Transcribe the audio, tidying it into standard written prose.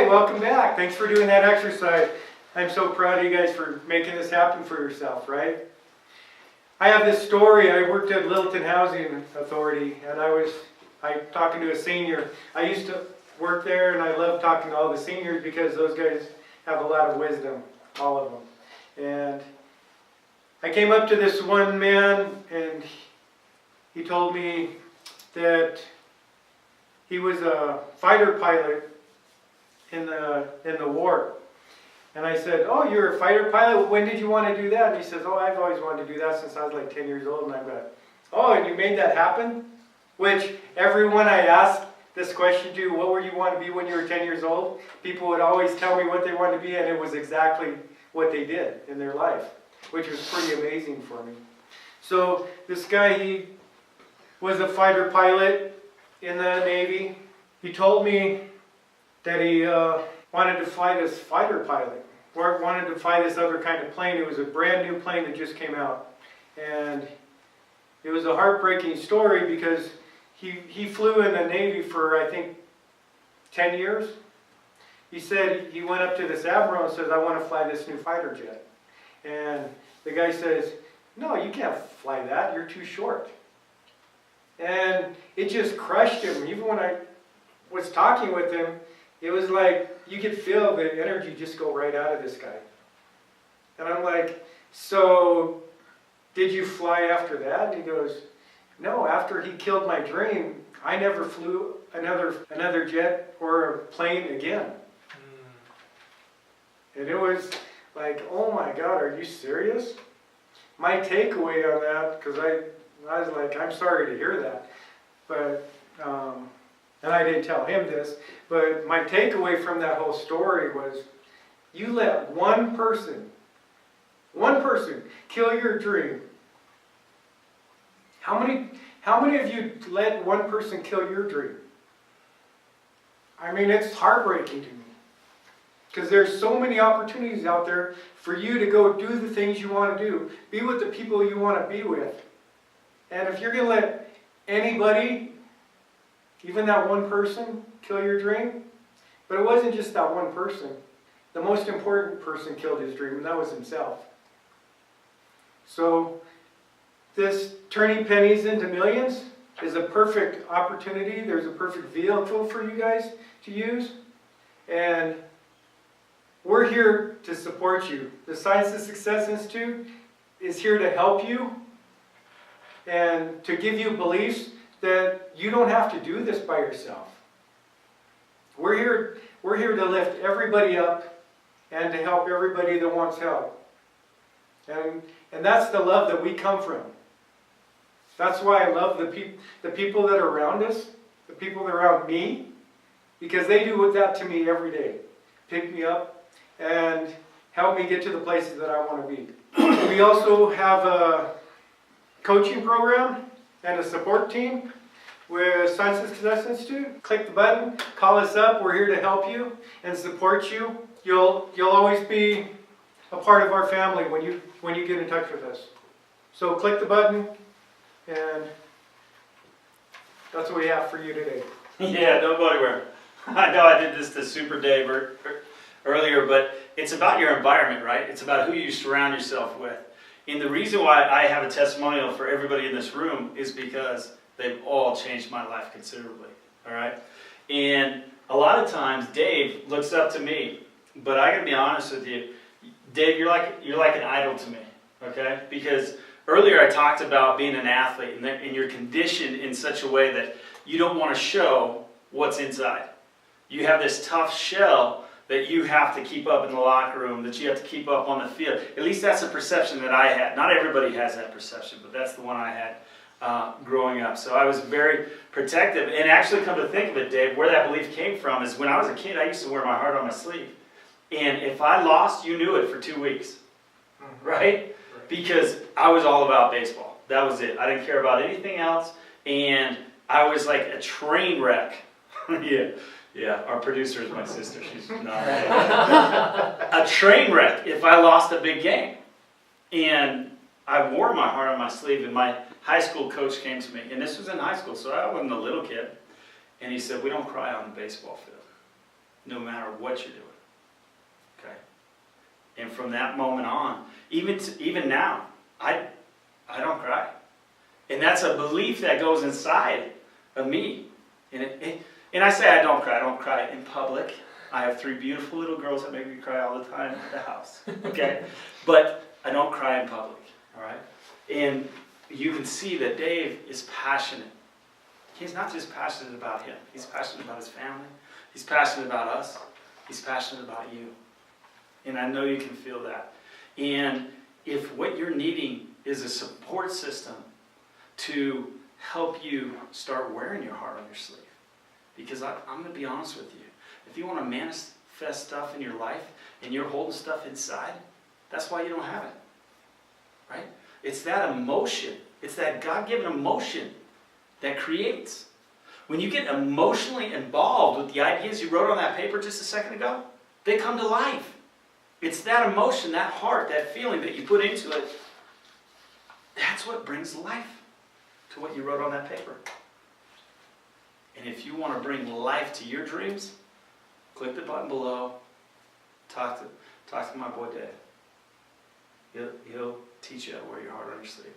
Okay, welcome back. Thanks for doing that exercise. I'm so proud of you guys for making this happen for yourself, right? I have this story. I worked at Littleton Housing Authority, and I talking to a senior. I used to work there, and I love talking to all the seniors because those guys have a lot of wisdom, all of them. And I came up to this one man, and he told me that he was a fighter pilot in the war. And I said, "Oh, you're a fighter pilot? When did you want to do that?" And he says, "Oh, I've always wanted to do that since I was like 10 years old." And I went, "Oh, and you made that happen?" Which everyone I asked this question to, what were you want to be when you were 10 years old? People would always tell me what they wanted to be, and it was exactly what they did in their life, which was pretty amazing for me. So this guy, he was a fighter pilot in the Navy. He told me that he wanted to fly this fighter pilot, or wanted to fly this other kind of plane. It was a brand new plane that just came out. And it was a heartbreaking story because he flew in the Navy for, I think, 10 years. He said he went up to this admiral and says, "I want to fly this new fighter jet." And the guy says, "No, you can't fly that. You're too short." And it just crushed him. Even when I was talking with him, it was like you could feel the energy just go right out of this guy. And I'm like, "So did you fly after that?" And he goes, "No, after he killed my dream, I never flew another jet or a plane again." And it was like, oh my God, are you serious? My takeaway on that, because I was like, I'm sorry to hear that, but and I didn't tell him this, but my takeaway from that whole story was, you let one person kill your dream. How many of you let one person kill your dream? I mean, it's heartbreaking to me. Because there's so many opportunities out there for you to go do the things you want to do. Be with the people you want to be with. And if you're going to let anybody, even that one person, kill your dream, but it wasn't just that one person. The most important person killed his dream, and that was himself. So this turning pennies into millions is a perfect opportunity. There's a perfect vehicle for you guys to use. And we're here to support you. The Science to Success Institute is here to help you and to give you beliefs that you don't have to do this by yourself. We're here to lift everybody up and to help everybody that wants help. And that's the love that we come from. That's why I love the people that are around us, the people that are around me, because they do that to me every day. Pick me up and help me get to the places that I want to be. We also have a coaching program and a support team with Science to Success Institute. Click the button, call us up. We're here to help you and support you. You'll always be a part of our family when you get in touch with us. So click the button, and that's what we have for you today. Yeah, don't go anywhere. I know I did this to Super Dave earlier, but it's about your environment, right? It's about who you surround yourself with. And the reason why I have a testimonial for everybody in this room is because they've all changed my life considerably, all right? And a lot of times Dave looks up to me, but I gotta be honest with you, Dave, you're like an idol to me, okay? Because earlier I talked about being an athlete and you're conditioned in such a way that you don't want to show what's inside. You have this tough shell that you have to keep up in the locker room, that you have to keep up on the field. At least that's the perception that I had. Not everybody has that perception, but that's the one I had growing up. So I was very protective. And actually, come to think of it, Dave, where that belief came from is when I was a kid, I used to wear my heart on my sleeve. And if I lost, you knew it for 2 weeks, right? Because I was all about baseball. That was it. I didn't care about anything else. And I was like a train wreck. Yeah, our producer is my sister. She's not a train wreck if I lost a big game. And I wore my heart on my sleeve, and my high school coach came to me, and this was in high school, so I wasn't a little kid, and he said, "We don't cry on the baseball field." no matter what you're doing. Okay? And from that moment on, even now, I don't cry. And that's a belief that goes inside of me. And I say I don't cry. I don't cry in public. I have 3 beautiful little girls that make me cry all the time at the house. Okay? But I don't cry in public. All right? And you can see that Dave is passionate. He's not just passionate about him. He's passionate about his family. He's passionate about us. He's passionate about you. And I know you can feel that. And if what you're needing is a support system to help you start wearing your heart on your sleeve, because I'm going to be honest with you. If you want to manifest stuff in your life and you're holding stuff inside, that's why you don't have it. Right? It's that emotion. It's that God-given emotion that creates. When you get emotionally involved with the ideas you wrote on that paper just a second ago, they come to life. It's that emotion, that heart, that feeling that you put into it. That's what brings life to what you wrote on that paper. And if you want to bring life to your dreams, click the button below. Talk to my boy Dave. He'll teach you how to wear your heart on your sleeve.